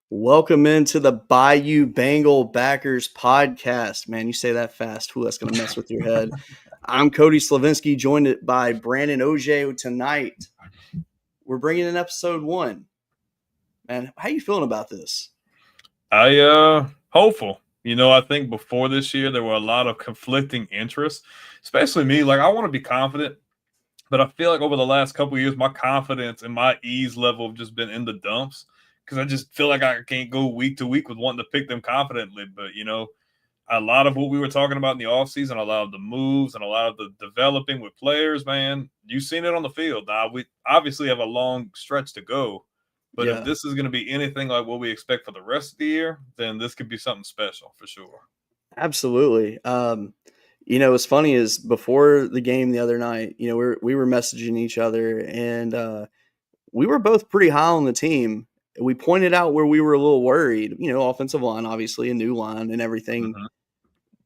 Welcome into the BAYOU Bengal Backers podcast. Man, you say that fast. Ooh, that's going to mess with your head. I'm Cody Slovensky, joined by Brandon Oge tonight. We're bringing in episode 1. Man, how you feeling about this? Hopeful. I think before this year, there were a lot of conflicting interests, especially me. Like, I want to be confident, but I feel like over the last couple of years, my confidence and my ease level have just been in the dumps. Because I just feel like I can't go week to week with wanting to pick them confidently. But, a lot of what we were talking about in the offseason, a lot of the moves and a lot of the developing with players, man, you've seen it on the field. Now, we obviously have a long stretch to go. But if this is going to be anything like what we expect for the rest of the year, then this could be something special for sure. Absolutely. What's funny is before the game the other night, we were messaging each other, and we were both pretty high on the team. We pointed out where we were a little worried, offensive line, obviously, a new line and everything. Mm-hmm.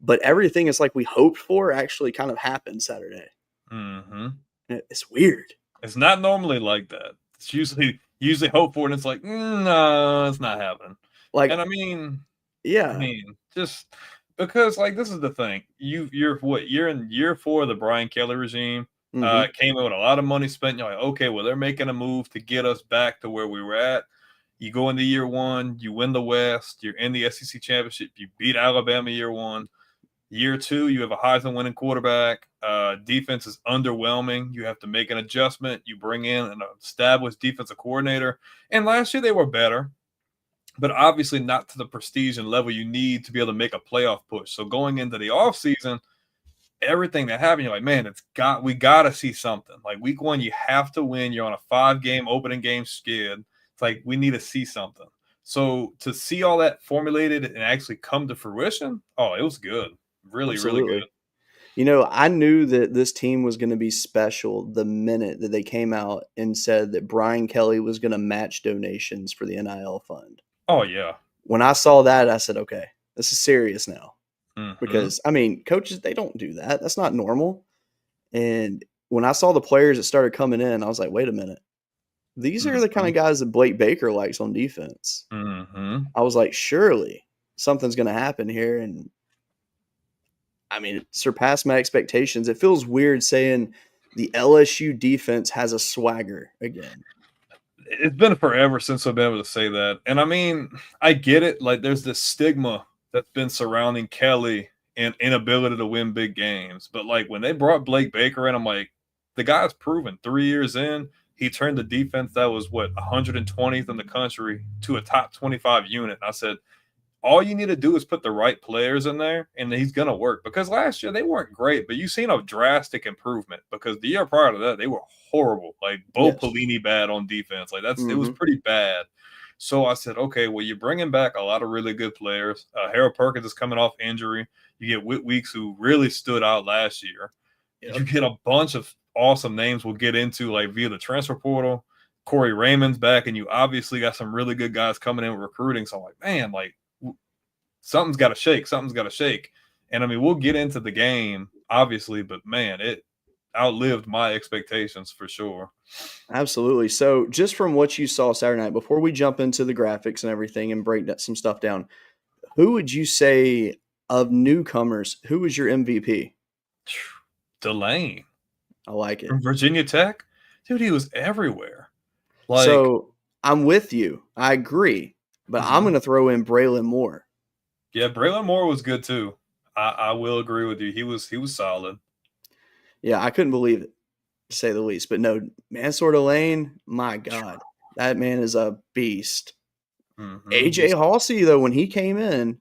But everything is like we hoped for actually kind of happened Saturday. Mm-hmm. It's weird. It's not normally like that. It's usually hope for it, and it's like, no, it's not happening. Just because, like, this is the thing. You're in year 4 of the Brian Kelly regime. Mm-hmm. Came in with a lot of money spent. You're like, okay, well, they're making a move to get us back to where we were at. You go into year 1, you win the West, you're in the SEC championship, you beat Alabama year 1. Year 2, you have a Heisman winning quarterback. Defense is underwhelming. You have to make an adjustment. You bring in an established defensive coordinator. And last year they were better, but obviously not to the prestige and level you need to be able to make a playoff push. So going into the offseason, everything that happened, you're like, man, we got to see something. Like week 1, you have to win. You're on a 5-game opening game skid. Like we need to see something. So to see all that formulated and actually come to fruition, it was good. Really, Absolutely. Really good. I knew that this team was going to be special the minute that they came out and said that Brian Kelly was going to match donations for the NIL fund. Oh, yeah. When I saw that, I said, okay, this is serious now. Mm-hmm. Because, coaches, they don't do that. That's not normal. And when I saw the players that started coming in, I was like, wait a minute. These are the kind of guys that Blake Baker likes on defense. Mm-hmm. I was like, surely something's going to happen here. And, it surpassed my expectations. It feels weird saying the LSU defense has a swagger again. it's been forever since I've been able to say that. And I mean, I get it. Like, there's this stigma that's been surrounding Kelly and inability to win big games. But like when they brought Blake Baker in, I'm like, the guy's proven 3 years in, he turned the defense that was what 120th in the country to a top 25 unit. And I said, all you need to do is put the right players in there and he's going to work. Because last year they weren't great, but you've seen a drastic improvement because the year prior to that, they were horrible. Like Bo Yes. Pelini bad on defense. Like it was Mm-hmm. pretty bad. So I said, okay, well, you're bringing back a lot of really good players. Harold Perkins is coming off injury. You get Whit Weeks, who really stood out last year. Yep. You get a bunch of awesome names we'll get into like via the transfer portal. Corey Raymond's back, and you obviously got some really good guys coming in with recruiting. So I'm like, man, like something's got to shake. Something's got to shake. And I mean, we'll get into the game, obviously, but man, it outlived my expectations for sure. Absolutely. So, just from what you saw Saturday night, before we jump into the graphics and everything and break some stuff down, who would you say of newcomers, who was your MVP? Delane. I like it. From Virginia Tech? Dude, he was everywhere. Like, so, I'm with you. I agree. But I'm going to throw in Braylon Moore. Yeah, Braylon Moore was good too. I will agree with you. He was solid. Yeah, I couldn't believe it, to say the least. But no, Mansour Delane, my God, that man is a beast. AJ Halsey, though, when he came in,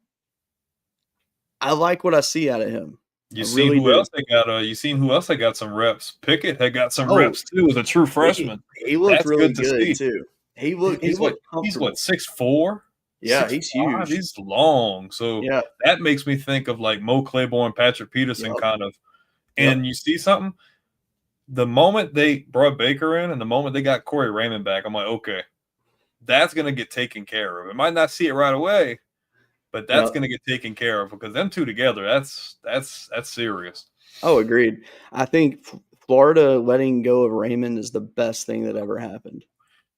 I like what I see out of him. You seen who else they got? You seen who else they got some reps? Pickett had got some reps too as a true freshman. He looked really good too. He looked. He's what 6'4"? Yeah, 6'5". he's huge. He's long. So that makes me think of like Mo Claiborne, Patrick Peterson kind of. And you see something? The moment they brought Baker in and the moment they got Corey Raymond back, I'm like, okay, that's going to get taken care of. It might not see it right away, but that's going to get taken care of because them two together, that's serious. Oh, agreed. I think Florida letting go of Raymond is the best thing that ever happened.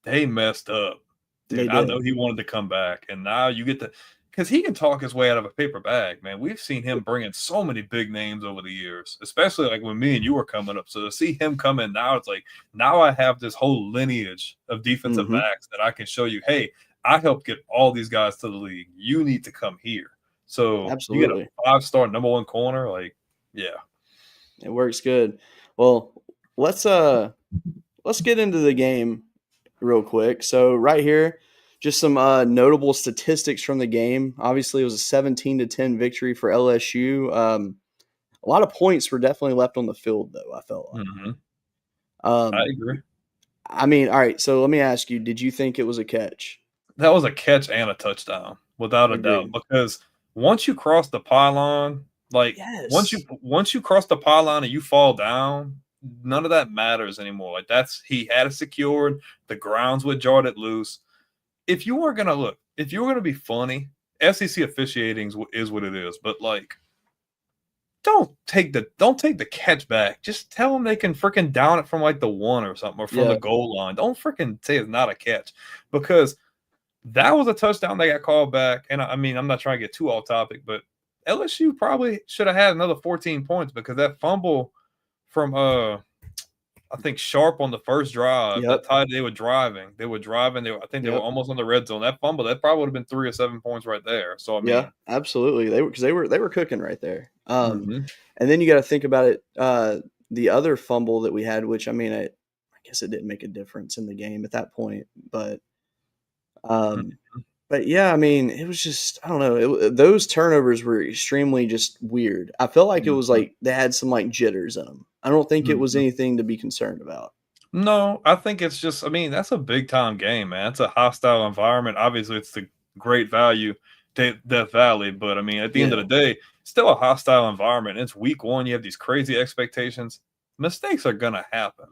They messed up. Dude, I know he wanted to come back, and now you get to – because he can talk his way out of a paper bag, man. We've seen him bring in so many big names over the years, especially like when me and you were coming up. So to see him come in now, it's like now I have this whole lineage of defensive backs that I can show you, hey, I helped get all these guys to the league. You need to come here. So you get a 5-star number one corner, like, yeah. It works good. Well, let's get into the game real quick. So right here, just some notable statistics from the game. Obviously, it was a 17-10 victory for LSU. A lot of points were definitely left on the field, though, I felt like. I agree. I mean, all right, so let me ask you, did you think it was a catch? That was a catch and a touchdown, without a doubt, because once you cross the pylon, like once you cross the pylon and you fall down, none of that matters anymore. Like he had it secured, the grounds would jar it loose. If you were gonna be funny, SEC officiating is what it is. But like, don't take the catch back. Just tell them they can freaking down it from like the 1 or something or from the goal line. Don't freaking say it's not a catch because that was a touchdown they got called back. And I mean, I'm not trying to get too off topic, but LSU probably should have had another 14 points because that fumble from I think Sharp on the first drive. That time they were driving. I think they were almost on the red zone. That fumble, that probably would have been 3 or 7 points right there. So I mean, absolutely. They were cooking right there. And then you got to think about it. The other fumble that we had, which I mean, I guess it didn't make a difference in the game at that point, but yeah, I mean, it was just I don't know. Those turnovers were extremely just weird. I felt like it was like they had some like jitters in them. I don't think it was anything to be concerned about. No, I think it's just, I mean, that's a big time game, man. It's a hostile environment. Obviously, it's the great value, Death Valley. But I mean, at the end of the day, it's still a hostile environment. It's week 1. You have these crazy expectations. Mistakes are going to happen.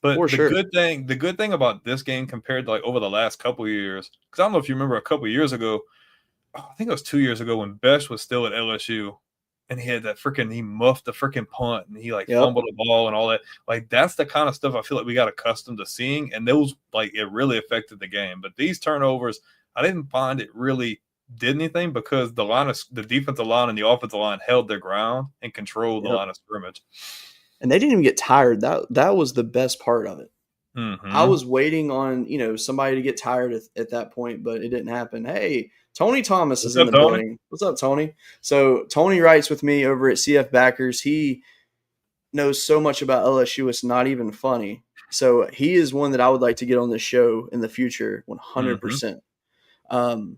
But the good thing about this game compared to like over the last couple of years, because I don't know if you remember a couple of years ago, I think it was 2 years ago when Besh was still at LSU. And he had he muffed the freaking punt and he like fumbled the ball and all that. Like that's the kind of stuff I feel like we got accustomed to seeing. And those like it really affected the game. But these turnovers, I didn't find it really did anything because the defensive line and the offensive line held their ground and controlled the line of scrimmage. And they didn't even get tired. That was the best part of it. I Mm-hmm. was waiting on, somebody to get tired at that point, but it didn't happen. Hey, Tony Thomas is What's in up, the Tony? building. What's up, Tony? So Tony writes with me over at CF Backers. He knows so much about LSU, it's not even funny. So he is one that I would like to get on this show in the future, Mm-hmm. 100%. Um,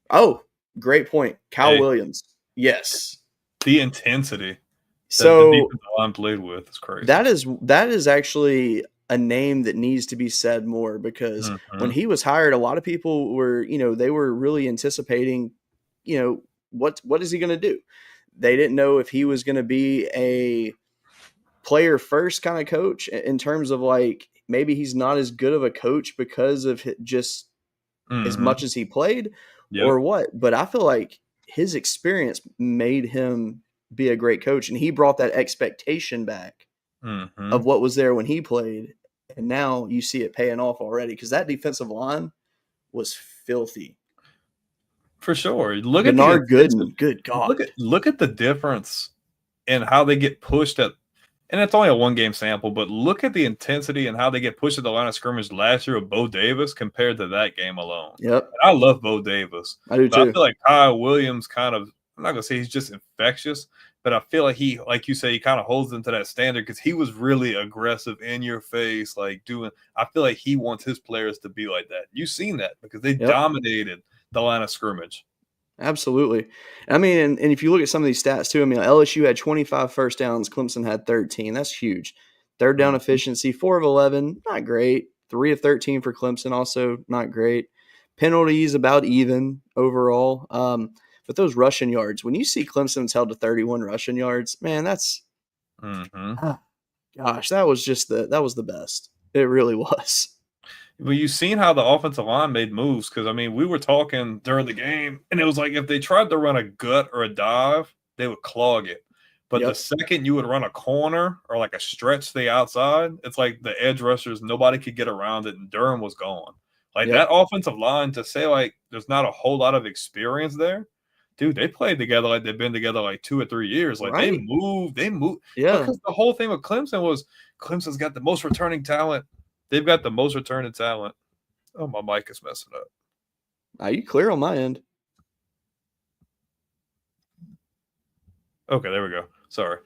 oh, great point. Cal Hey, Williams. Yes. the intensity that the So defensive line played with is crazy. that is actually a name that needs to be said more because when Mm-hmm. he was hired, a lot of people were, they were really anticipating, what is he going to do? They didn't know if he was going to be a player first kind of coach in terms of like maybe he's not as good of a coach because of just as Mm-hmm. much as he played Yep. or what. But I feel like his experience made him be a great coach, and he brought that expectation back Mm-hmm. of what was there when he played, and now you see it paying off already because that defensive line was filthy. For sure. Look at the Bernard intensity. Gooden, good Look God. at look at the difference in how they get pushed at, and it's only a 1 game sample, but look at the intensity and how they get pushed at the line of scrimmage last year with Bo Davis compared to that game alone. Yep, And I love Bo Davis, I do but I too. feel like Kyle Williams kind of, I'm not gonna say he's just infectious, but I feel like he, like you say, he kind of holds them to that standard because he was really aggressive in your face, like doing. I feel like he wants his players to be like that. You've seen that because they Yep. dominated the line of scrimmage. Absolutely. I mean, and if you look at some of these stats too, I mean, LSU had 25 first downs, Clemson had 13. That's huge. Third down Mm-hmm. efficiency, 4 of 11, not great. 3 of 13 for Clemson, also not great. Penalties about even overall. But those rushing yards, when you see Clemson's held to 31 rushing yards, man, that's Mm-hmm. ah, gosh, that was the best. It really was. Well, you've seen how the offensive line made moves because I mean, we were talking during the game, and it was like if they tried to run a gut or a dive, they would clog it. But the Yep. second you would run a corner or like a stretch to the outside, it's like the edge rushers, nobody could get around it, and Durham was gone. Like that Yep. offensive line, to say like there's not a whole lot of experience there, dude. They played together like they've been together like 2 or 3 years. Like Right? they move Yeah. because the whole thing with Clemson was Clemson's got the most returning talent. They've got the most returning talent. Oh, my mic is messing up. Are you clear on my end? Okay, there we go. Sorry.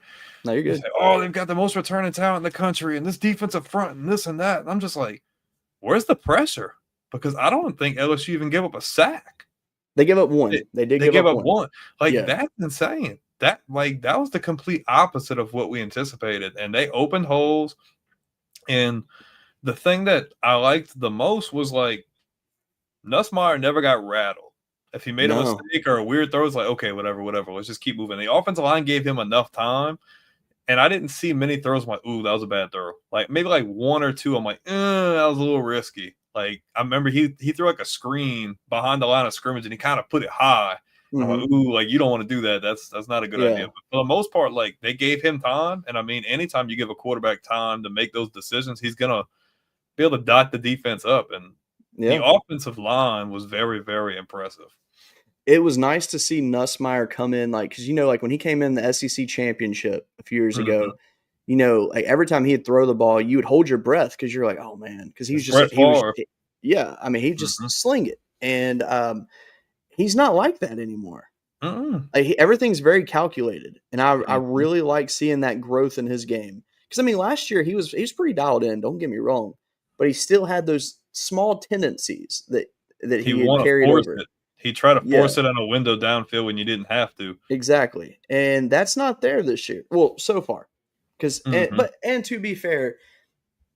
No, you're They good. say, oh, they've got the most returning talent in the country and this defensive front and this and that. And I'm just like, where's the pressure? Because I don't think LSU even gave up a sack. They give up They, one. They did they give gave up up one. one. Like, Yeah. that's insane. That was the complete opposite of what we anticipated. And they opened holes. And the thing that I liked the most was like Nussmeier never got rattled. If he made a No. mistake or a weird throw, it's like, okay, whatever, whatever. Let's just keep moving. The offensive line gave him enough time, and I didn't see many throws. I'm like, ooh, that was a bad throw. Like maybe like 1 or 2. I'm like, that was a little risky. Like I remember he threw like a screen behind the line of scrimmage, and he kind of put it high. And I'm Hmm. like, ooh, like you don't want to do that. That's not a good idea. Yeah. But for the most part, like they gave him time, and I mean, anytime you give a quarterback time to make those decisions, he's gonna be able to dot the defense up. And the Yeah. offensive line was very, very impressive. It was nice to see Nussmeier come in, like, because, like when he came in the SEC championship a few years Mm-hmm. ago, like every time he'd throw the ball, you would hold your breath because you're like, oh man, because It's Brett Favre. yeah, I mean, he just Mm-hmm. sling it. And he's not like that anymore. Mm-mm. Like everything's very calculated, and I Mm-hmm. really like seeing that growth in his game. Because I mean, last year he was pretty dialed in. Don't get me wrong, but he still had those small tendencies that He he had want to carried force over. it. He tried to Yeah, force it on a window downfield when you didn't have to. exactly, and that's not there this year. Well, so far, because Mm-hmm. but to be fair,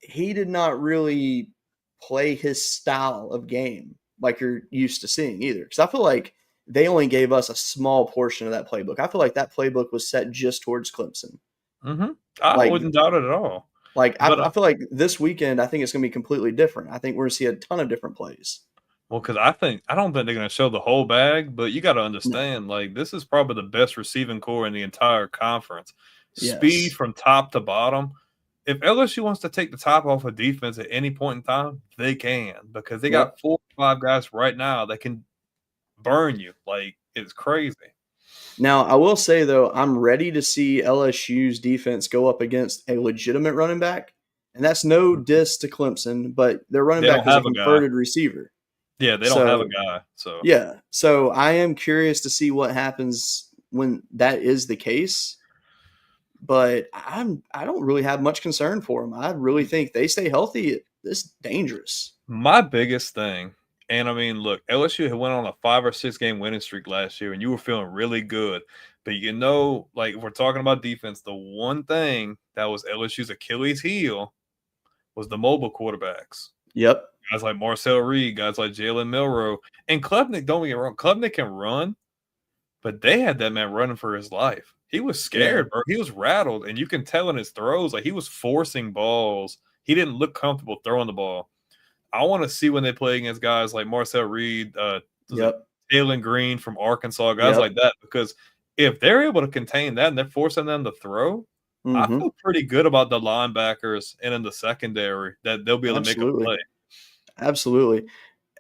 he did not really play his style of game like you're used to seeing either. Because I feel like they only gave us a small portion of that playbook. I feel like that playbook was set just towards Clemson. Mm-hmm. I Like, wouldn't doubt it at all. But I feel like this weekend, I think it's going to be completely different. I think we're going to see a ton of different plays. well, because I don't think they're going to show the whole bag. But you got to No, understand, like this is probably the best receiving core in the entire conference. Speed yes, from top to bottom. If LSU wants to take the top off of defense at any point in time, they can because they yep. got 4 or 5 guys right now that can burn you. Like it's crazy. Now, I will say though, I'm ready to see LSU's defense go up against a legitimate running back And that's no diss to Clemson, but their running They back don't is a have a guy. converted receiver. Yeah, they don't have a So, guy. So yeah. So I am curious to see what happens when that is the case. But I don't really have much concern for them. I really think they stay healthy. It's dangerous. my biggest thing, and I mean, look, LSU had went on a 5 or 6 game winning streak last year, and you were feeling really good. But like if we're talking about defense, the one thing that was LSU's Achilles heel was the mobile quarterbacks. Yep. Guys like Marcel Reed, guys like Jalen Milroe, and Klubnik. Don't get me wrong, Klubnik can run, but they had that man running for his life. He was scared, bro. He was rattled, and you can tell in his throws, like he was forcing balls. He didn't look comfortable throwing the ball. I want to see when they play against guys like Marcel Reed, Jalen Green from Arkansas, guys like that, because if they're able to contain that and they're forcing them to throw, I feel pretty good about the linebackers and in the secondary that they'll be able to make a play. Absolutely.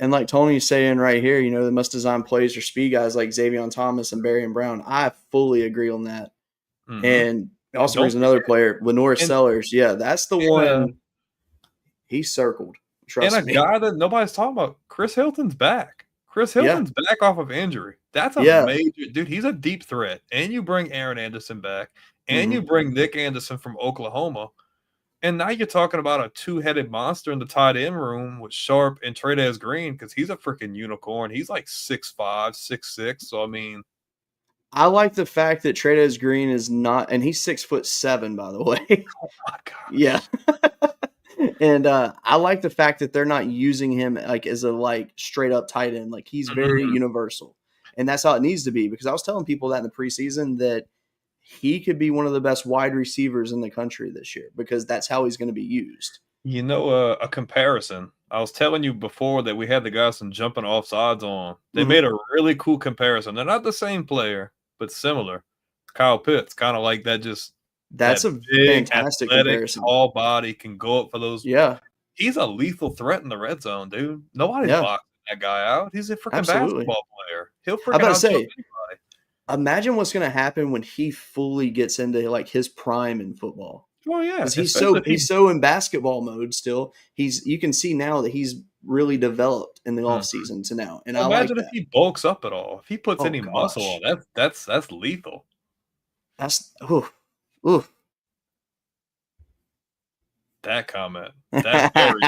And like Tony's saying right here, they must design plays for speed guys like Xavier Thomas and Barry and Brown. I fully agree on that. And also brings another player, Lenore Sellers. Yeah, that's the one he circled. Trust me. Guy that nobody's talking about, Chris Hilton's back. Chris Hilton's back off of injury. That's a major dude. He's a deep threat. And you bring Aaron Anderson back, and you bring Nick Anderson from Oklahoma. And now you're talking about a two-headed monster in the tight end room with Sharp and Trey'Dez Green, because he's a freaking unicorn. He's like 6'5", 6'6". So, I mean, I like the fact that Trey'Dez Green is not – and he's 6'7", by the way. Oh, my God. Yeah. And I like the fact that they're not using him like as a straight up tight end. Like he's very universal, and that's how it needs to be. Because I was telling people that in the preseason that he could be one of the best wide receivers in the country this year because that's how he's going to be used. A comparison. I was telling you before that we had the guys from jumping offsides on. They made a really cool comparison. They're not the same player, but similar. Kyle Pitts, kind of like that. That's a big, fantastic comparison. Tall body, can go up for those. Yeah. He's a lethal threat in the red zone, dude. Nobody's boxing that guy out. He's a freaking basketball player. He'll freaking out anybody. Imagine what's going to happen when he fully gets into like his prime in football. Oh yeah, because he's so in basketball mode still. You can see now that he's really developed in the offseason to now. And imagine if he bulks up at all. If he puts any muscle on, that's lethal. That's that comment. That's very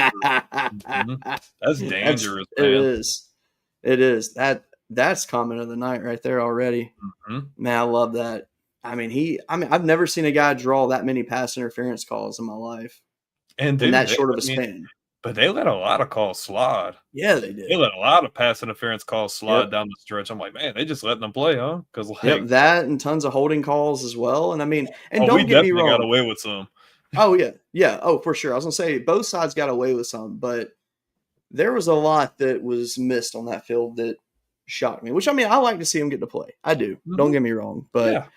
true. That's dangerous. Man. It is. That's comment of the night right there already. Man, I love that. I mean, I've never seen a guy draw that many pass interference calls in my life. And in that short of a span. But they let a lot of calls slide. Yeah, they did. They let a lot of pass interference calls slide down the stretch. I'm like, man, they just letting them play, huh? Because that and tons of holding calls as well. And I mean, don't get me wrong, got away with some. Oh yeah. Oh, for sure. I was gonna say both sides got away with some, but there was a lot that was missed on that field that shocked me. Which I mean, I like to see them get to play. I do. Don't get me wrong, but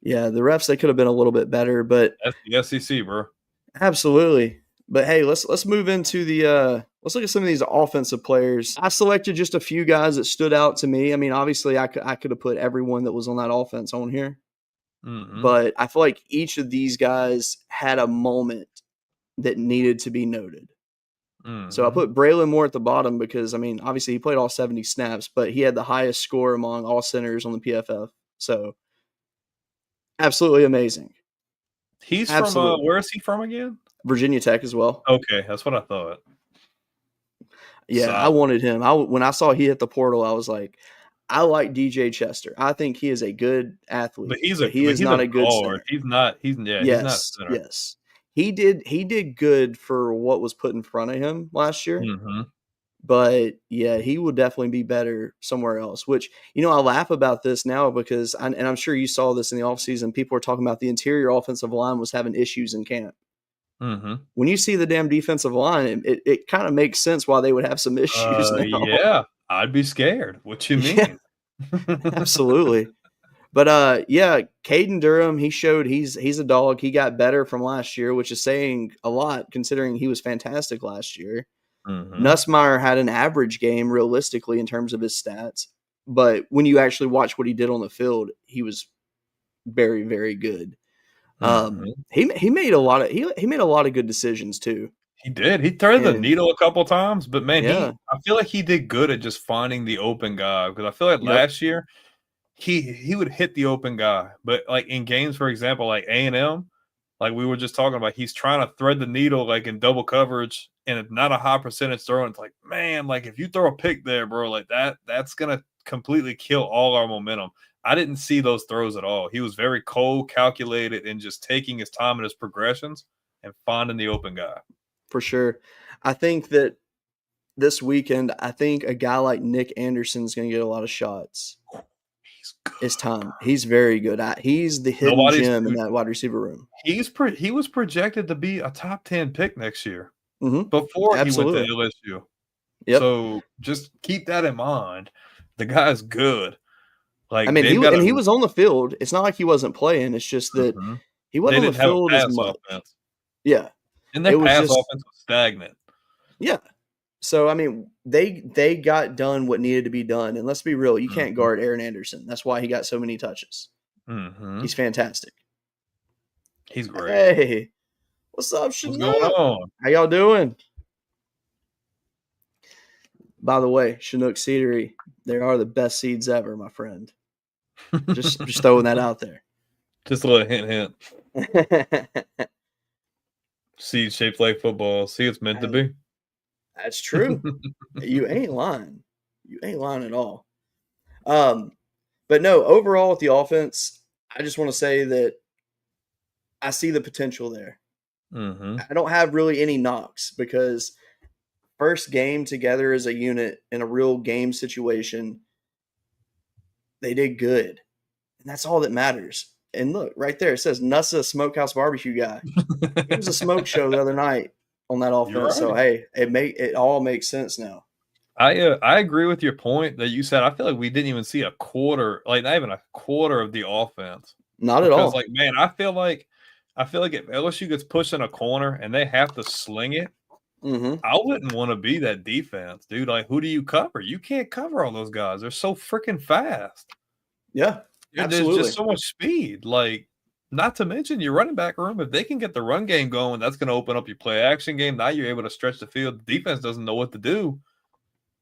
yeah, the refs, they could have been a little bit better. But that's the SEC, bro. Absolutely. But hey, let's move into the let's look at some of these offensive players. I selected just a few guys that stood out to me. I mean, obviously, I could have put everyone that was on that offense on here, but I feel like each of these guys had a moment that needed to be noted. So I put Braylon Moore at the bottom because, I mean, obviously he played all 70 snaps, but he had the highest score among all centers on the PFF. So absolutely amazing. He's from where is he from again? Virginia Tech as well. Okay, that's what I thought. Yeah, I wanted him. When I saw he hit the portal, I was like, I like DJ Chester. I think he is a good athlete, but he's not a good guard. He's not center. Yes. He did good for what was put in front of him last year. But yeah, he will definitely be better somewhere else, which, I laugh about this now because, and I'm sure you saw this in the offseason, people were talking about the interior offensive line was having issues in camp. When you see the damn defensive line, it kind of makes sense why they would have some issues now. Yeah, I'd be scared. What you mean? Yeah, absolutely. But Caden Durham, he showed he's a dog. He got better from last year, which is saying a lot considering he was fantastic last year. Nussmeier had an average game realistically in terms of his stats, but when you actually watch what he did on the field, he was very, very good. He made a lot of he made a lot of good decisions too. He did. He threaded the And needle a couple times, but man, yeah, I feel like he did good at just finding the open guy because I feel like yep, last year he would hit the open guy, but like in games, for example, like A&M, like we were just talking about, he's trying to thread the needle like in double coverage, and it's not a high percentage throw. And it's like, man, like if you throw a pick there, bro, like that's gonna completely kill all our momentum. I didn't see those throws at all. He was very cold, calculated, and just taking his time in his progressions and finding the open guy. for sure. I think that this weekend, I think a guy like Nick Anderson is going to get a lot of shots. He's good. It's time. He's very good. He's the hidden gem in that wide receiver room. He was projected to be a top 10 pick next year before he went to LSU. Yep. So just keep that in mind. The guy's good. Like I mean, he was on the field. It's not like he wasn't playing. It's just that he wasn't on the field as much. Offense. Yeah, and their pass offense was stagnant. Yeah. So I mean, they got done what needed to be done, and let's be real, you can't guard Aaron Anderson. That's why he got so many touches. He's fantastic. He's great. Hey, what's up, Chinook? What's going on? How y'all doing? By the way, Chinook Seedery, they are the best seeds ever, my friend. Just throwing that out there. Just a little hint. Seeds shaped like football. See, it's meant to be. That's true. You ain't lying. You ain't lying at all. But no, overall with the offense, I just want to say that I see the potential there. I don't have really any knocks because first game together as a unit in a real game situation, they did good. And that's all that matters. And look, right there, it says Nussa Smokehouse Barbecue Guy. It was a smoke show the other night on that offense. Right. So, hey, it all makes sense now. I agree with your point that you said. I feel like we didn't even see a quarter, like not even a quarter of the offense. Not at all. Like, man, I feel like if LSU gets pushed in a corner and they have to sling it, I wouldn't want to be that defense, dude. Like, who do you cover? You can't cover all those guys. They're so freaking fast. Yeah, absolutely. There's just so much speed. Like, not to mention your running back room. If they can get the run game going, that's going to open up your play action game. Now you're able to stretch the field. The defense doesn't know what to do.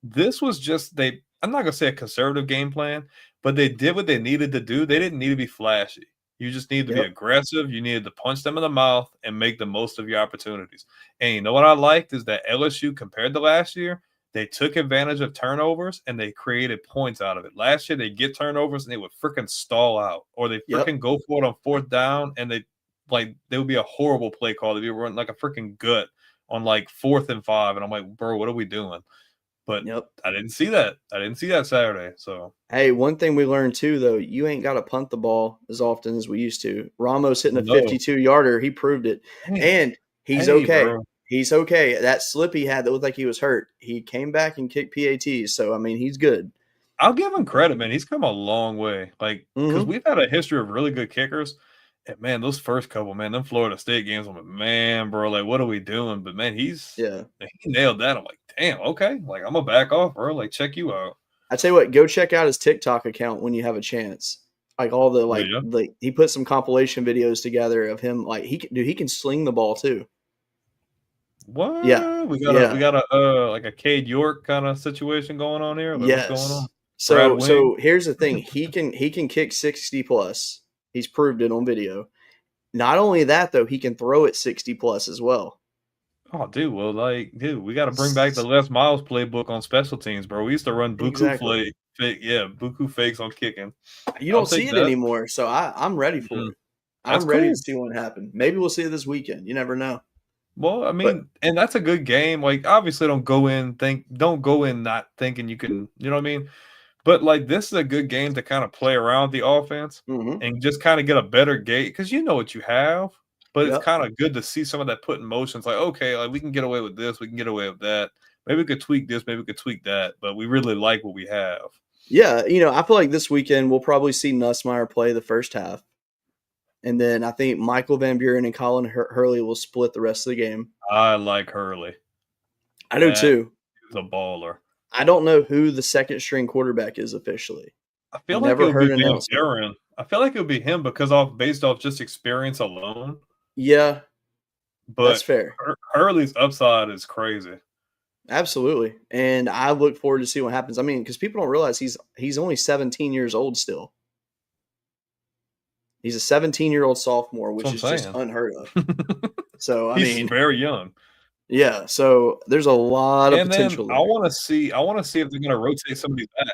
This was just I'm not going to say a conservative game plan, but they did what they needed to do. They didn't need to be flashy. You just needed to be aggressive. You needed to punch them in the mouth and make the most of your opportunities. And you know what I liked is that LSU, compared to last year, they took advantage of turnovers and they created points out of it. Last year, they get turnovers and they would freaking stall out, or they freaking go for it on fourth down, and they would be a horrible play call. They'd be running like a freaking gut on like 4th and 5, and I'm like, bro, what are we doing? But I didn't see that. I didn't see that Saturday. So hey, one thing we learned too, though, you ain't got to punt the ball as often as we used to. Ramos hitting a 52-yarder, he proved it, and he's okay. Bro. He's okay. That slip he had that looked like he was hurt, he came back and kicked PATs. So, I mean, he's good. I'll give him credit, man. He's come a long way. Like, because we've had a history of really good kickers. And, man, those first couple, man, them Florida State games, I'm like, man, bro, like, what are we doing? But, man, he nailed that. I'm like, damn, okay. Like, I'm going to back off, bro. Like, check you out. I tell you what, go check out his TikTok account when you have a chance. Like, all the, like he put some compilation videos together of him. Like, he can sling the ball, too. What? Yeah, we got a like a Cade York kind of situation going on here. Like, what's going on? So here's the thing: he can kick 60 plus. He's proved it on video. Not only that, though, he can throw it 60 plus as well. Oh, dude! Well, we got to bring back the Les Miles playbook on special teams, bro. We used to run buku buku fakes on kicking. You don't see it anymore, so I'm ready for it. I'm ready to see what happened. Maybe we'll see it this weekend. You never know. Well, I mean, and that's a good game. Like, obviously, don't go in not thinking you can, you know what I mean? But, like, this is a good game to kind of play around the offense and just kind of get a better gauge, because you know what you have, but it's kind of good to see some of that put in motion. It's like, okay, like, we can get away with this, we can get away with that. Maybe we could tweak this, maybe we could tweak that, but we really like what we have. Yeah, I feel like this weekend we'll probably see Nussmeier play the first half. And then I think Michael Van Buren and Colin Hurley will split the rest of the game. I like Hurley. I do too. He's a baller. I don't know who the second string quarterback is officially. I feel like it'll be Van Buren. I feel like it would be him because based off just experience alone. Yeah, that's But fair. Hurley's upside is crazy. Absolutely, and I look forward to see what happens. I mean, because people don't realize he's only 17 years old still. He's a 17-year-old sophomore, which That's is what I'm just unheard of. saying. So, I He's mean, very young. yeah. So there's a lot of And then potential I there. want to see if they're going to rotate somebody's backs.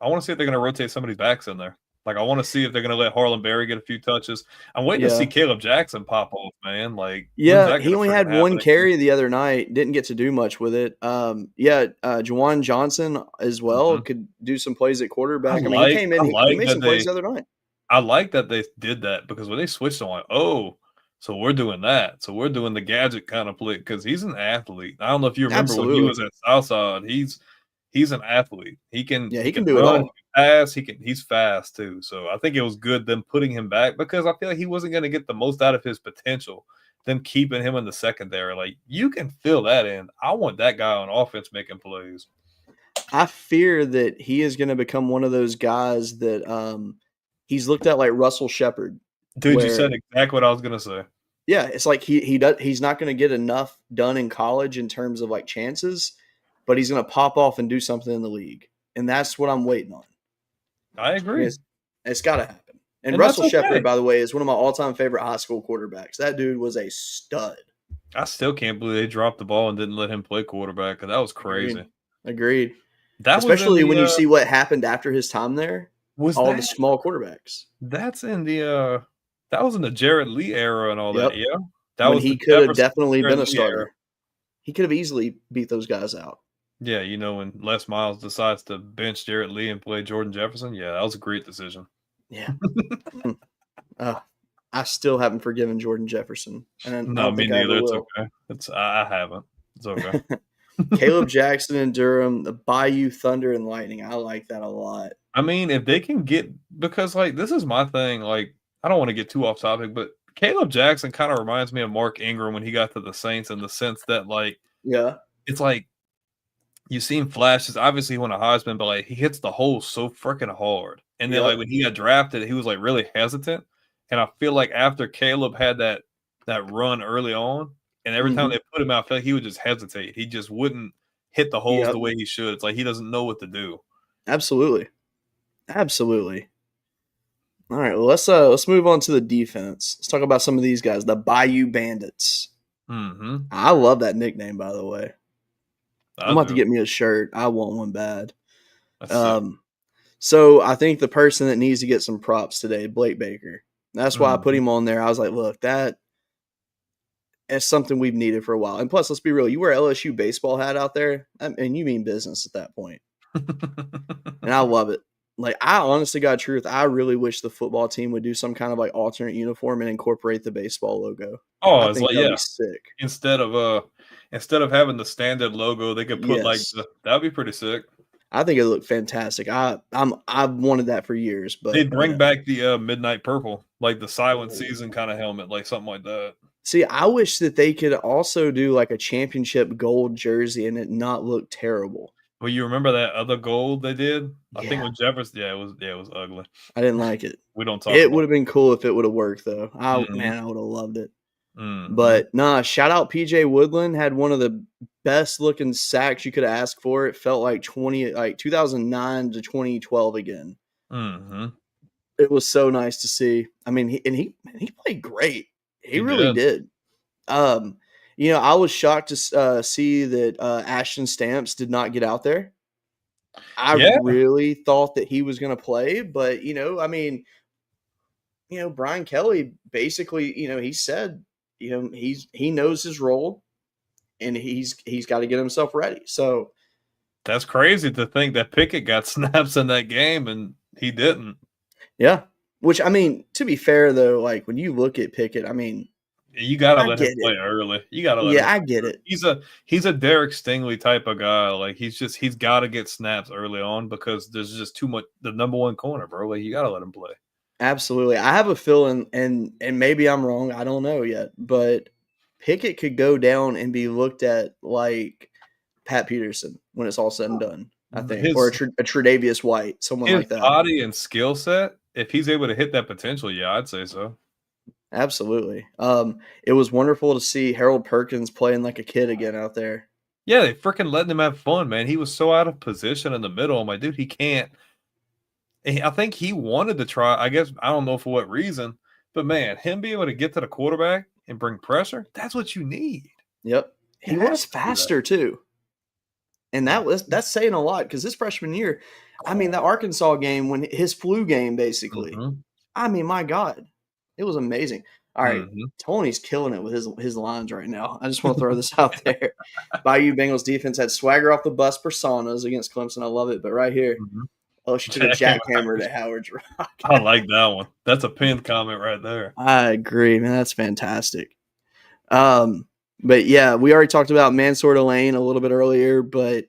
I want to see if they're going to rotate somebody's backs in there. Like I want to see if they're going to let Harlan Berry get a few touches. I'm waiting to see Yeah. Caleb Jackson pop off, man. Like when's Yeah, that he going to only freaking had happen one again? carry the other night. Didn't get to do much with it. Juwan Johnson as well Mhm. could do some plays at I quarterback. I mean, he like came in. I He like made that some plays the other night. I like that they did that because when they switched, I'm like, oh, so we're doing that. So we're doing the gadget kind of play because he's an athlete. I don't know if you remember when he Absolutely. was at Southside. He's an athlete. Yeah, He he can can do it run, he all. can pass, he's fast too. So I think it was good them putting him back because I feel like he wasn't going to get the most out of his potential. Them keeping him in the secondary, like you can fill that in. I want that guy on offense making plays. I fear that he is going to become one of those guys that he's looked at like Russell Shepard, Dude, you said where exactly what I was going to say. yeah, it's like he's not going to get enough done in college in terms of like chances, but he's going to pop off and do something in the league, and that's what I'm waiting on. I I mean, agree, it's got to happen. And and that's Russell Shepard, okay. by the way, is one of my all-time favorite high school quarterbacks. That dude was a stud. I still can't believe they dropped the ball and didn't let him play quarterback. 'Cause that was crazy. Agreed. Agreed. That was in Especially the when you see what happened after his time there, was all the that small quarterbacks. that's in the that was in the Jared Lee era and all that. Yep. Yeah, that When was he the could have Jefferson definitely Jared been a Lee era. starter. He could have easily beat those guys out. Yeah, you know when Les Miles decides to bench Jared Lee and play Jordan Jefferson. Yeah, that was a great decision. Yeah. uh, I still haven't forgiven Jordan Jefferson, and I No, don't me think I ever neither. It's will. okay. I haven't. It's okay. Caleb Jackson and Durham, the Bayou Thunder and Lightning. I like that a lot. I mean, if they can get because like this is my thing. Like I don't want to get too off topic, but Caleb Jackson kind of reminds me of Mark Ingram when he got to the Saints in the sense that like Yeah. it's like you seen flashes. Obviously, he won a Heisman, but like he hits the hole so freaking hard. And then like Yep. when he got drafted, he was like really hesitant. And I feel like after Caleb had that run early on, and every time Hmm. they put him out, I feel like he would just hesitate. He just wouldn't hit the holes the Yep. way he should. It's like he doesn't know what to do. Absolutely. Absolutely. All right. Well, let's move on to the defense. Let's talk about some of these guys, the Bayou Bandits. Mm-hmm. I love that nickname, by the way. I'm I about to do. get me a shirt. I want one bad. That's sick. So I think the person that needs to get some props today, Blake Baker. That's why I put Mhm. him on there. I was like, look, that's something we've needed for a while. And plus, let's be real, you wear LSU baseball hat out there, and you mean business at that point. And I love it. Like, I honestly got truth. I really wish the football team would do some kind of like alternate uniform and incorporate the baseball logo. Oh, I it's think like that would yeah. be sick. Instead of having the standard logo, they could put like Yes. that'd be pretty sick. I think it looked fantastic. I've wanted that for years, but They'd bring back the midnight purple, like the silent oh. season kind of helmet, like something like that. See, I wish that they could also do like a championship gold jersey and it not look terrible. Well, you remember that other gold they did? I think Yeah, when Jefferson, it was ugly. I didn't like it. We don't talk It would about have been cool if it would have worked though. it. Mhm. I would have loved it. Mhm. But nah, shout out PJ Woodland, had one of the best looking sacks you could ask for. It felt like 2009 to 2012 again. Mhm. It was so nice to see. I mean, he played great. He He really did. did. Um, I was shocked to see that Ashton Stamps did not get out there. I Yeah, really thought that he was going to play, but Brian Kelly basically, he said, he knows his role and he's got to get himself ready. So that's crazy to think that Pickett got snaps in that game and he didn't. yeah, which I mean, to be fair though, like when you look at Pickett, I mean, You gotta I let him get play it. early. You gotta let him Yeah, I play get early. it. He's a Derek Stingley type of guy. Like he's got to get snaps early on because there's just too much. The number one corner, bro. Like you gotta let him play. Absolutely. I have a feeling, and maybe I'm wrong. I don't know yet, but Pickett could go down and be looked at like Pat Peterson when it's all said and done. I think, or His a Tre'Davious White, someone his like that. body and skill set if he's able to hit that potential, yeah, I'd say so. Absolutely. It was wonderful to see Harold Perkins playing like a kid again out there. Yeah, they freaking letting him have fun, man. He was so out of position in the middle. I'm like, dude, he can't. I think he wanted to try. I guess I don't know for what reason, but man, him being able to get to the quarterback and bring pressure, that's what you need. Yep. You He have was to do that. faster too. And that's saying a lot because his freshman year, I mean, that Arkansas game when his flu game basically. Mhm. I mean, my God, it was amazing. All right, Mhm. Tony's killing it with his lines right now. I just want to throw this out there. BAYOU Bengals defense had swagger off the bus personas against Clemson. I love it, but right here, Mhm. LSU took a Jackhammer jackhammer to Howard. Howard's Rock. I like that one. That's a pinned comment right there. I agree, man. That's fantastic. Um, but yeah, we already talked about Mansour Lane a little bit earlier, but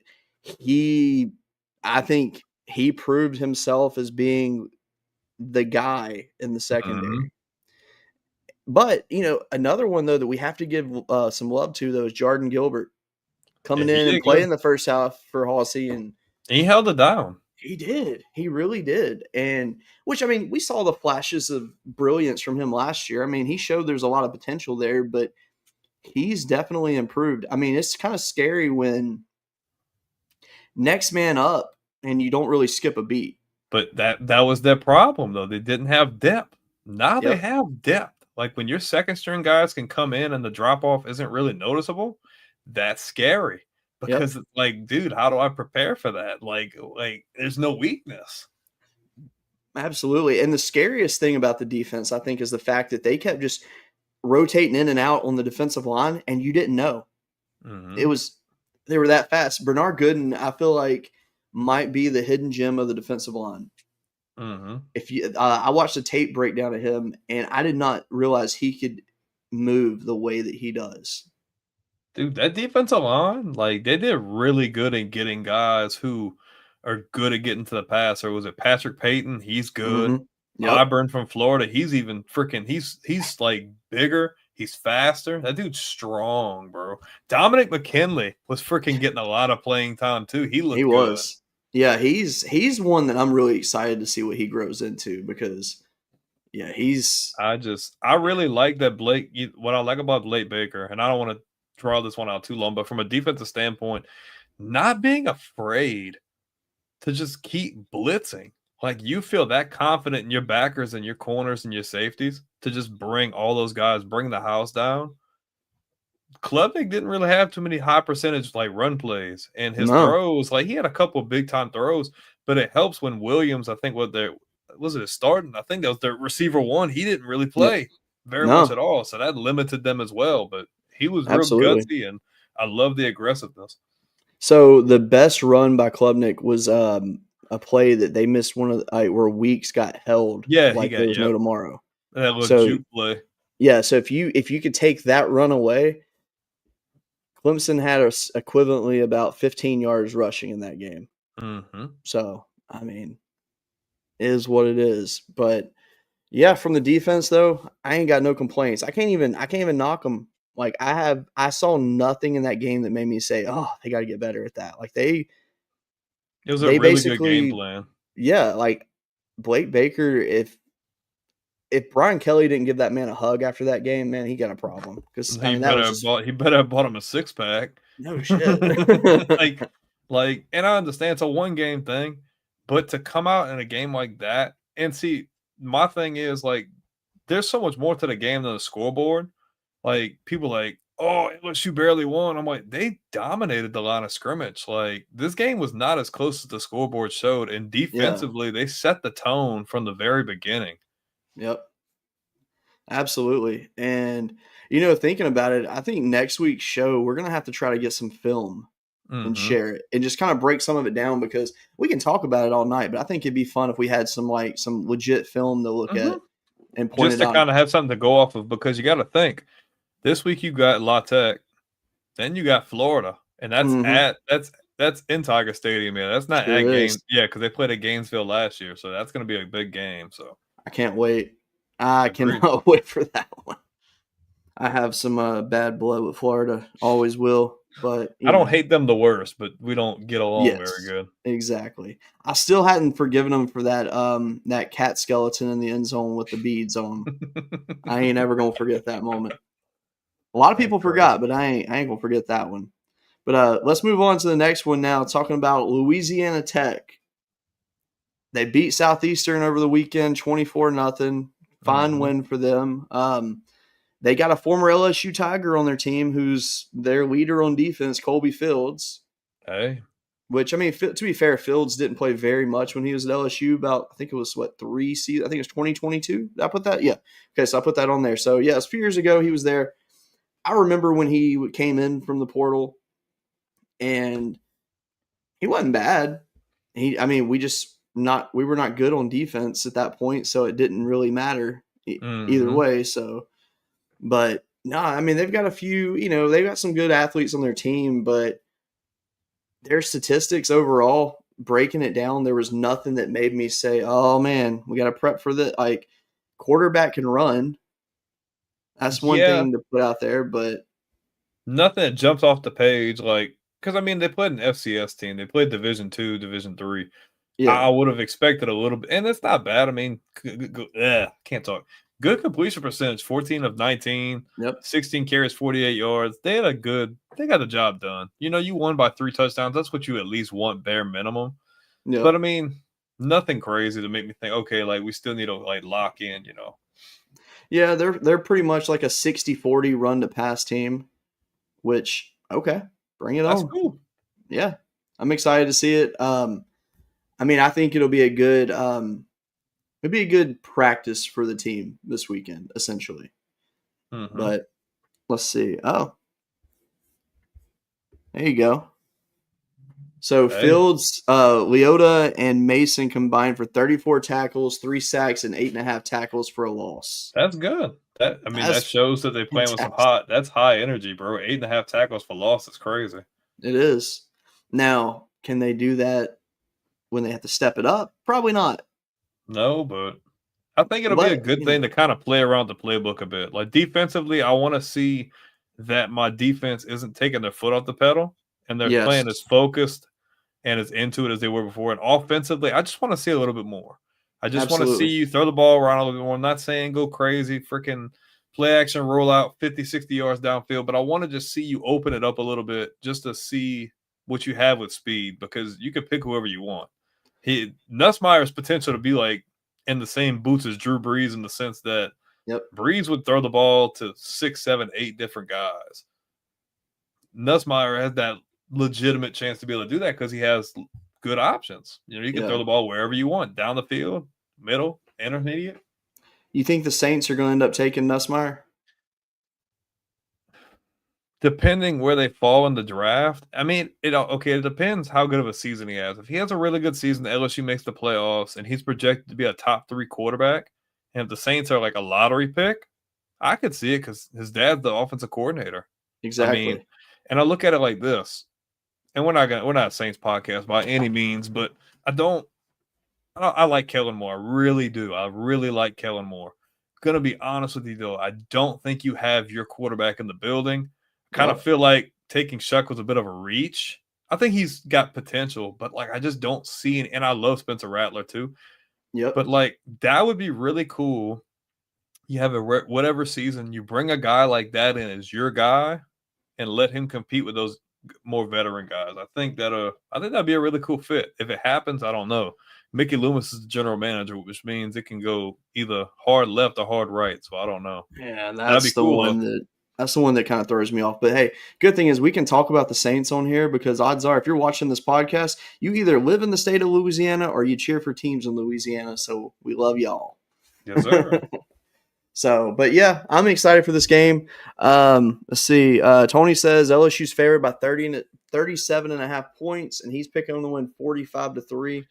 I think he proved himself as being the guy in the Mhm. secondary. But another one though that we have to give some love to though is Jordan Gilbert Yeah, coming he in and did good. playing the first half for Hossie, and He held it down. he did. He really did. And which I mean, we saw the flashes of brilliance from him last year. I mean, he showed there's a lot of potential there, but he's definitely improved. I mean, it's kind of scary when next man up and you don't really skip a beat. But that was their problem though. They didn't have depth. Now they Yep. have depth. Like when your second string guys can come in and the drop off isn't really noticeable, that's scary. Yep. Because it's like, dude, how do I prepare for that? Like there's no weakness. Absolutely. And the scariest thing about the defense, I think, is the fact that they kept just rotating in and out on the defensive line and you didn't know. It Hmm. was they were that fast. Bernard Gooden, I feel like, might be the hidden gem of the defensive line. Hmm. If you I watched a tape breakdown of him and I did not realize he could move the way that he does. Dude, that defensive line, like they did really good in getting guys who are good at getting to the pass. Or was it Patrick Payton? He's good. Mhm. Yep. Auburn from Florida, he's even freaking he's like bigger, he's faster. That dude's strong, bro. Dominic McKinley was freaking getting a lot of playing time too. He He looked good. was. Yeah, he's one that I'm really excited to see what he grows into because yeah, he's I really like that what I like about Blake Baker, and I don't want to draw this one out too long, but from a defensive standpoint, not being afraid to just keep blitzing. Like you feel that confident in your backers and your corners and your safeties to just bring all those guys, bring the house down. Klubnik didn't really have too many high percentage like run plays, and his no. throws, like he had a couple of big time throws, but it helps when Williams, I think what their was it starting? I think that was their receiver one. He didn't really Yep. play very much No. at all, so that limited them as well. But he was real Absolutely. gutsy, and I love the aggressiveness. So the best run by Klubnik was a play that they missed one of where Weeks got held Yeah, he like there got was no yep tomorrow. that little So juke play. yeah, so if you could take that run away, Clemson had us equivalently about 15 yards rushing in that game. Hmm. So I mean, it is what it is. But yeah, from the defense though, I ain't got no complaints. I can't even knock them. Like I saw nothing in that game that made me say, "Oh, they got to get better at that." Like It was a they really good game basically plan. yeah, like Blake Baker, if Brian Kelly didn't give that man a hug after that game, man, he got a problem. Because I He mean, that better was have just bought he better have bought him a six pack. no shit. like and I understand it's a one game thing, but to come out in a game like that and see my thing is like there's so much more to the game than the scoreboard. Like people like, oh, LSU barely won. I'm like, they dominated the line of scrimmage. Like this game was not as close as the scoreboard showed, and Yeah. defensively they set the tone from the very beginning. Yep. Absolutely. And thinking about it, I think next week's show we're gonna have to try to get some film and Hmm. share it and just kind of break some of it down because we can talk about it all night, but I think it'd be fun if we had some legit film to look Hmm. at and point Just it to out. kind of have something to go off of because you got to think this week you got La Tech, then you got Florida, and Mhm. that's in Tiger Stadium. Yeah, that's not Sure at is. game. Yeah, because they played at Gainesville last year, so that's going to be a big game. So I can't wait. I agreed. cannot wait for that one. I have some bad blood with Florida. Always will. But I don't hate them the worst, but we don't get along very yes, good. exactly. I still hadn't forgiven them for that cat skeleton in the end zone with the beads on. I ain't ever gonna forget that moment. A lot of That's people crazy. forgot, but I ain't gonna forget that one. But let's move on to the next one now. Talking about Louisiana Tech. They beat Southeastern over the weekend, 24-0. Fine Mm-hmm. win for them. They got a former LSU Tiger on their team, who's their leader on defense, Colby Fields. Hey, Which, I mean, to be fair, Fields didn't play very much when he was at LSU. About, I think it was what, 3 seasons? I think it was 2022. Did I put that? Yeah. Okay, so I put that on there. So yeah, it was a few years ago he was there. I remember when he came in from the portal, and he wasn't bad. I mean, we were not good on defense at that point, so it didn't really matter either mm-hmm. way. So, but no, I mean, they've got a few. They've got some good athletes on their team, but their statistics overall, breaking it down, there was nothing that made me say, "Oh man, we got to prep for that." Like, quarterback can run. That's one Yeah, thing to put out there, but nothing that jumps off the page, like because I mean they played an FCS team, they played Division 2, Division 3. I yeah, would have expected a little bit, and it's not bad. I mean, can't talk. Good completion percentage, 14 of 19, yep, 16 carries, 48 yards. They got the job done. You won by 3 touchdowns. That's what you at least want, bare minimum. yep. But I mean, nothing crazy to make me think, okay, like we still need to like lock in. Yeah, they're pretty much like a 60-40 run to pass team, which okay, bring it That's on. cool. Yeah, I'm excited to see it. I mean, I think it'll be a good practice for the team this weekend, essentially. Mm-hmm. But let's see. Oh, there you go. So Hey, Fields, Leota, and Mason combined for 34 tackles, 3 sacks, and 8.5 tackles for a loss. that's good. That That's shows that they playing with some fantastic. hot. That's high energy, bro. 8.5 tackles for loss is crazy. It is. Now, can they do that when they have to step it up? Probably not. No, but I think it'll be a But good thing to kind of play around the playbook a bit. Like defensively, I want to see that my defense isn't taking their foot off the pedal and they're playing as yes, focused and as into it as they were before. And offensively, I just want to see a little bit more. I just want to see absolutely. you throw the ball around a little bit more. I'm not saying go crazy, freaking play action, roll out 50, 60 yards downfield, but I want to just see you open it up a little bit just to see what you have with speed because you can pick whoever you want. Nussmeier's potential to be like in the same boots as Drew Brees in the sense that Yep. Brees would throw the ball to 6, 7, 8 different guys. Nussmeier has that legitimate chance to be able to do that because he has good options. You can throw Yeah. the ball wherever you want, down the field, middle, intermediate. You think the Saints are going to end up taking Nussmeier? Depending where they fall in the draft, I mean, it depends how good of a season he has. If he has a really good season, LSU makes the playoffs, and he's projected to be a top 3 quarterback, and if the Saints are like a lottery pick, I could see it because his dad's the offensive coordinator. I mean, Exactly. and I look at it like this, and we're not a Saints podcast by any means, but I like Kellen Moore. I really do. I really like Kellen Moore. Gonna be honest with you though, I don't think you have your quarterback in the building. Kind of Yep. feel like taking Shuck was a bit of a reach. I think he's got potential, but like I just don't see it. And I love Spencer Rattler too. Yep. But like that would be really cool. You have whatever season, you bring a guy like that in as your guy, and let him compete with those more veteran guys. I think that'd be a really cool fit. If it happens, I don't know. Mickey Loomis is the general manager, which means it can go either hard left or hard right. So I don't know. Yeah, That'd be cool though. that's the one that kind of throws me off. But hey, good thing is we can talk about the Saints on here because odds are if you're watching this podcast, you either live in the state of Louisiana or you cheer for teams in Louisiana. So we love y'all. Yes, sir. So, but yeah, I'm excited for this game. Let's see. Tony says LSU's favored by 37.5 points, and he's picking them to win 45-3.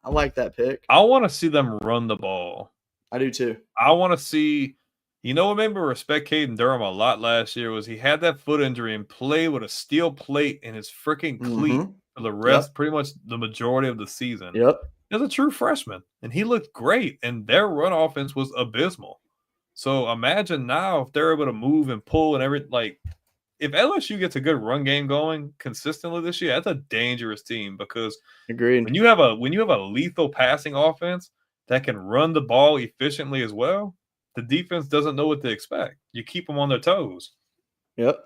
I like that pick. I want to see them run the ball. I do too. I want to see. What made me respect Caden Durham a lot last year was he had that foot injury and played with a steel plate in his freaking cleat Mm-hmm. for the Yep. rest, pretty much the majority of the season. Yep. As a true freshman, and he looked great, and their run offense was abysmal. So imagine now if they're able to move and pull and everything. Like if LSU gets a good run game going consistently this year, that's a dangerous team because Agreed. when you have a lethal passing offense that can run the ball efficiently as well, the defense doesn't know what to expect. You keep them on their toes. Yep.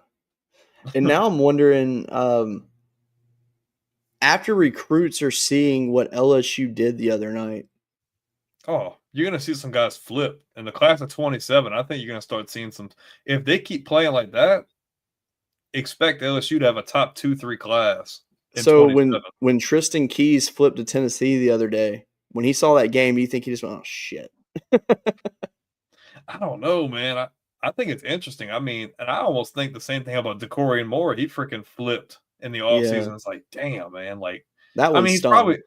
And now I'm wondering, after recruits are seeing what LSU did the other night. Oh, you're going to see some guys flip. In the class of 27, I think you're going to start seeing some. If they keep playing like that, expect LSU to have a top 2-3 class. So when Tristan Keys flipped to Tennessee the other day, when he saw that game, do you think he just went, "Oh shit"? I don't know, man. I think it's interesting. I mean, and I almost think the same thing about DeCorian Moore. He freaking flipped in the offseason. Yeah. It's like, damn, man. Like, That I one mean, he's stung. probably,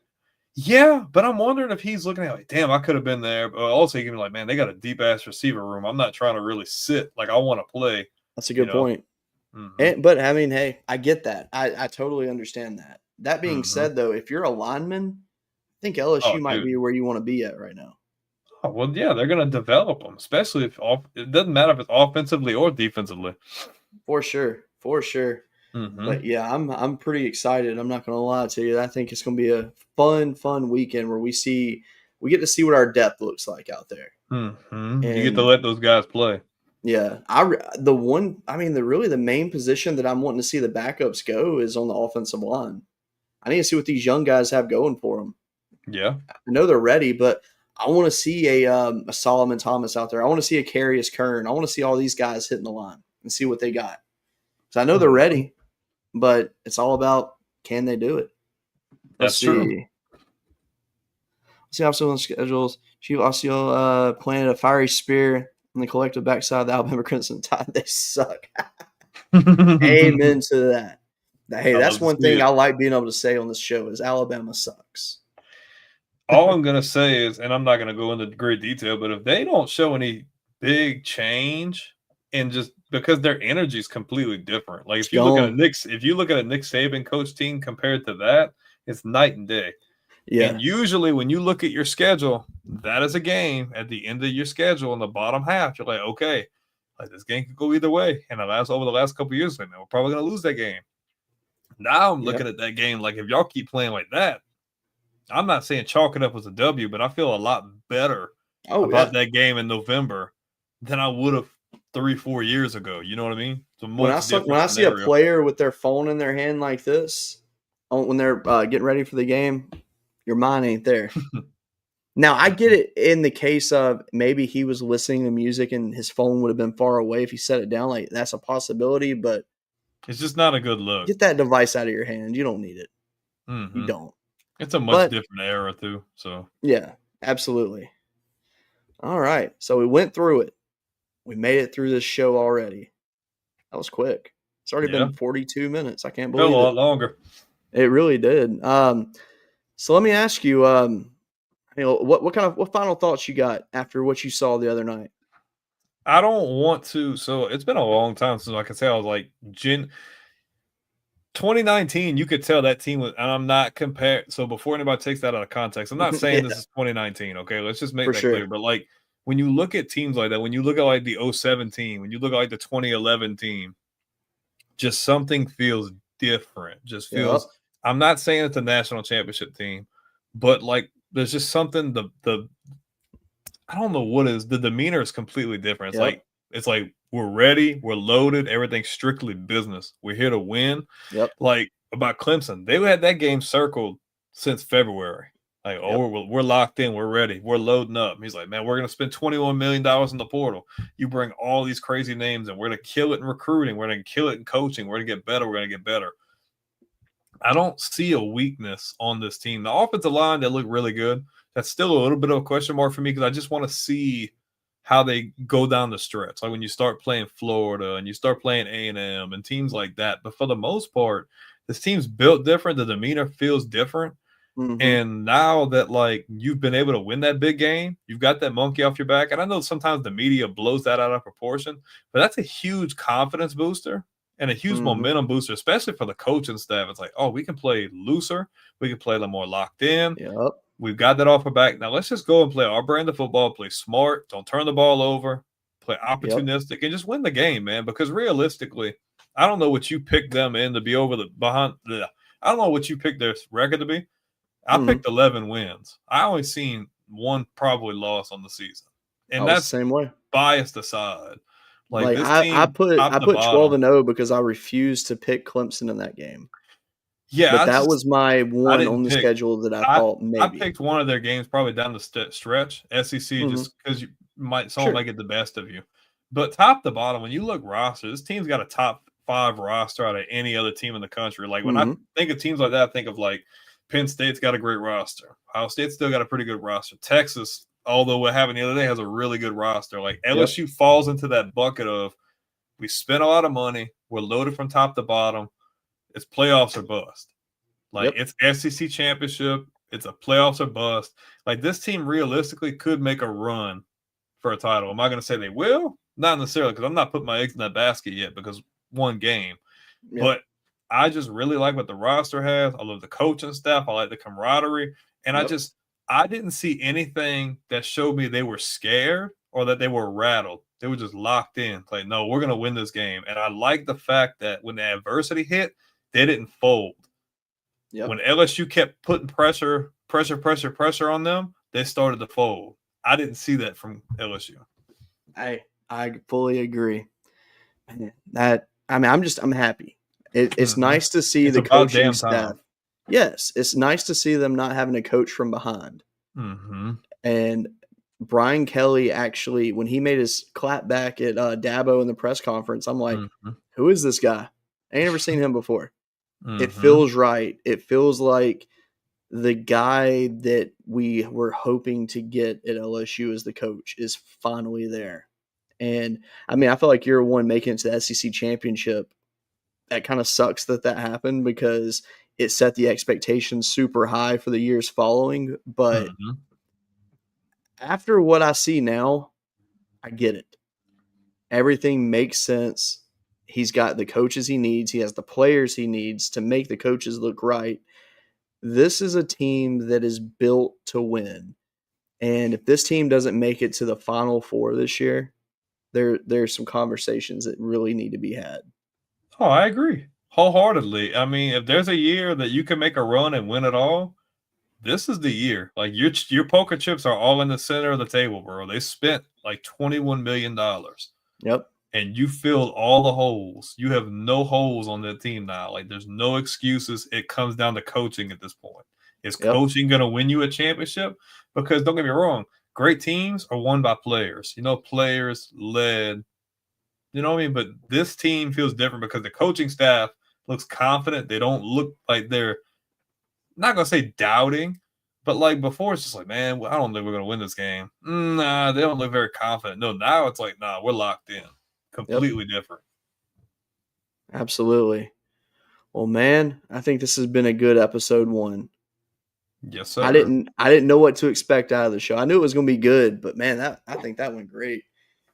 yeah, but I'm wondering if he's looking at like, damn, I could have been there. But also, he can be like, man, they got a deep ass receiver room. I'm not trying to really sit. Like, I want to play. That's a good point. Mm-hmm. But I mean, hey, I get that. I totally understand that. That being Mm-hmm. said, though, if you're a lineman, I think LSU might be where you want to be at right now. Oh, well, yeah, they're going to develop them, especially if it doesn't matter if it's offensively or defensively. For sure. Mm-hmm. But yeah, I'm pretty excited. I'm not going to lie to you. I think it's going to be a fun weekend where we get to see what our depth looks like out there. Mm-hmm. You get to let those guys play. Yeah, the main position that I'm wanting to see the backups go is on the offensive line. I need to see what these young guys have going for them. Yeah, I know they're ready, but I want to see a Solomon Thomas out there. I want to see a Carius Kern. I want to see all these guys hitting the line and see what they got. So I know they're ready, but it's all about, can they do it? That's true. Let's see also on schedules. Chief Osceola planted a fiery spear in the collective backside of the Alabama Crimson Tide. They suck. Amen to that. Hey, that's one thing I like being able to say on this show is Alabama sucks. All I'm going to say is, and I'm not going to go into great detail, but if they don't show any big change and just because their energy is completely different. Like if you look at a Nick Saban coach team compared to that, it's night and day. Yeah. And usually when you look at your schedule, that is a game at the end of your schedule in the bottom half. You're like, okay, like this game could go either way. And over the last couple of years, like, man, we're probably going to lose that game. Now I'm looking at that game like if y'all keep playing like that, I'm not saying chalk it up as a W, but I feel a lot better about that game in November than I would have 3-4 years ago. You know what I mean? When I see a player with their phone in their hand like this, when they're getting ready for the game, your mind ain't there. Now, I get it in the case of maybe he was listening to music and his phone would have been far away if he set it down. Like, that's a possibility, but it's just not a good look. Get that device out of your hand. You don't need it. Mm-hmm. You don't. It's a much different era, too. So yeah, absolutely. All right. So we went through it. We made it through this show already. That was quick. It's already been 42 minutes. I can't believe it. A lot longer. It really did. So let me ask you, what final thoughts you got after what you saw the other night? I don't want to. So it's been a long time since I could say I was like 2019, you could tell that team was, and I'm not comparing. So before anybody takes that out of context, I'm not saying this is 2019. Okay, let's just make that clear. But like when you look at teams like that, when you look at like the 07 team, when you look at like the 2011 team, just something feels different. Just feels. Yep. I'm not saying it's a national championship team, but like there's just something. The I don't know what is the demeanor is completely different. It's like we're ready, we're loaded, everything's strictly business. We're here to win. Yep. Like about Clemson, they had that game circled since February. Like, we're locked in, we're ready, we're loading up. He's like, man, we're gonna spend $21 million in the portal. You bring all these crazy names, and we're gonna kill it in recruiting, we're gonna kill it in coaching, we're gonna get better, we're gonna get better. I don't see a weakness on this team. The offensive line, they look really good. That's still a little bit of a question mark for me because I just want to see how they go down the stretch. Like when you start playing Florida and you start playing A&M and teams like that. But for the most part, this team's built different. The demeanor feels different. Mm-hmm. And now that like you've been able to win that big game, you've got that monkey off your back. And I know sometimes the media blows that out of proportion, but that's a huge confidence booster and a huge momentum booster, especially for the coaching staff. It's like, oh, we can play looser. We can play a little more locked in. Yep. We've got that off our back. Now let's just go and play our brand of football, play smart, don't turn the ball over, play opportunistic, and just win the game, man. Because realistically, I don't know what you picked them in to be over the behind. I don't know what you picked their record to be. I picked 11 wins. I only seen one probably loss on the season, I and was the that's same way. biased aside. Like Like this I team, put top I to put bottom. 12-0 because I refused to pick Clemson in that game. Yeah, But that was my I one didn't on the pick. schedule that I thought I maybe. picked one of their games probably down the stretch. SEC just because someone might get the best of you. But top to bottom, when you look roster, this team's got a top 5 roster out of any other team in the country. Like when I think of teams like that, I think of like Penn State's got a great roster. Ohio State's still got a pretty good roster. Texas, although what happened the other day, has a really good roster. Like LSU falls into that bucket of we spent a lot of money, we're loaded from top to bottom. It's playoffs or bust. Like it's SEC championship, it's a playoffs or bust. Like this team realistically could make a run for a title. Am I going to say they will? Not necessarily, because I'm not putting my eggs in that basket yet because one game. But I just really like what the roster has. I love the coaching staff. I like the camaraderie. And I didn't see anything that showed me they were scared or that they were rattled. They were just locked in. Like, no, we're going to win this game. And I like the fact that when the adversity hit, they didn't fold. When LSU kept putting pressure on them, they started to fold. I didn't see that from LSU. I fully agree. I'm happy. It's nice to see the coaching staff. Yes, it's nice to see them not having a coach from behind. And Brian Kelly actually, when he made his clap back at Dabo in the press conference, I'm like, who is this guy? I ain't never seen him before. It feels right. It feels like the guy that we were hoping to get at LSU as the coach is finally there. And I mean, I feel like you're one making it to the SEC championship. That kind of sucks that happened because it set the expectations super high for the years following. But after what I see now, I get it. Everything makes sense. He's got the coaches he needs. He has the players he needs to make the coaches look right. This is a team that is built to win. And if this team doesn't make it to the Final Four this year, there's some conversations that really need to be had. Oh, I agree wholeheartedly. I mean, if there's a year that you can make a run and win it all, this is the year. Like your poker chips are all in the center of the table, bro. They spent like $21 million. Yep. And you filled all the holes. You have no holes on that team now. Like there's no excuses. It comes down to coaching at this point. Is coaching going to win you a championship? Because don't get me wrong, great teams are won by players. Players led. You know what I mean? But this team feels different because the coaching staff looks confident. They don't look like they're not going to say doubting, but like before, it's just like, man, I don't think we're going to win this game. Nah, they don't look very confident. No, now it's like, nah, we're locked in. Completely different. Absolutely. Well, man, I think this has been a good episode 1. Yes, sir. I didn't know what to expect out of the show. I knew it was going to be good, but man, I think that went great.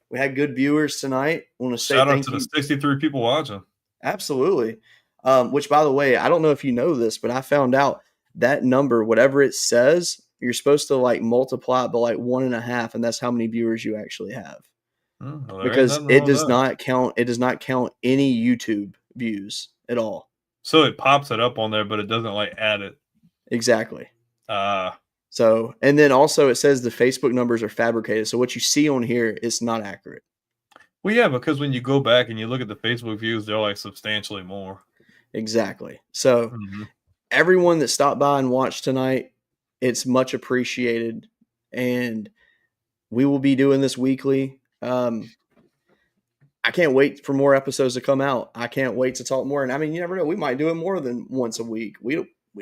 We had good viewers tonight. I want to say shout out to the 63 people watching. Absolutely. Which, by the way, I don't know if you know this, but I found out that number, whatever it says, you're supposed to like multiply it by like 1.5, and that's how many viewers you actually have. Well, because it does not count. It does not count any YouTube views at all. So it pops it up on there, but it doesn't like add it. Exactly. So, and then also it says the Facebook numbers are fabricated. So what you see on here is not accurate. Well, yeah, because when you go back and you look at the Facebook views, they're like substantially more. Exactly. So everyone that stopped by and watched tonight, it's much appreciated. And we will be doing this weekly. I can't wait for more episodes to come out. I can't wait to talk more. And I mean, you never know. We might do it more than once a week. We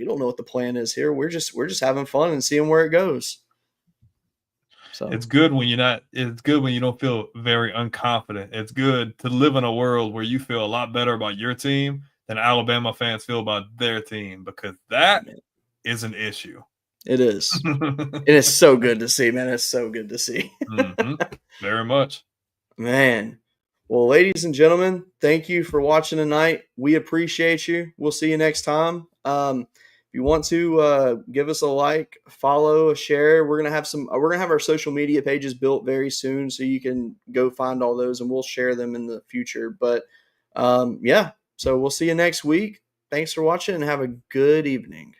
don't know what the plan is here. We're just having fun and seeing where it goes. So it's good when it's good when you don't feel very unconfident. It's good to live in a world where you feel a lot better about your team than Alabama fans feel about their team, because that is an issue. It is. It is so good to see, man. It's so good to see. Very much. Man. Well, ladies and gentlemen, thank you for watching tonight. We appreciate you. We'll see you next time. If you want to give us a like, follow, share, we're gonna have our social media pages built very soon, so you can go find all those, and we'll share them in the future. But Yeah, so we'll see you next week. Thanks for watching and have a good evening.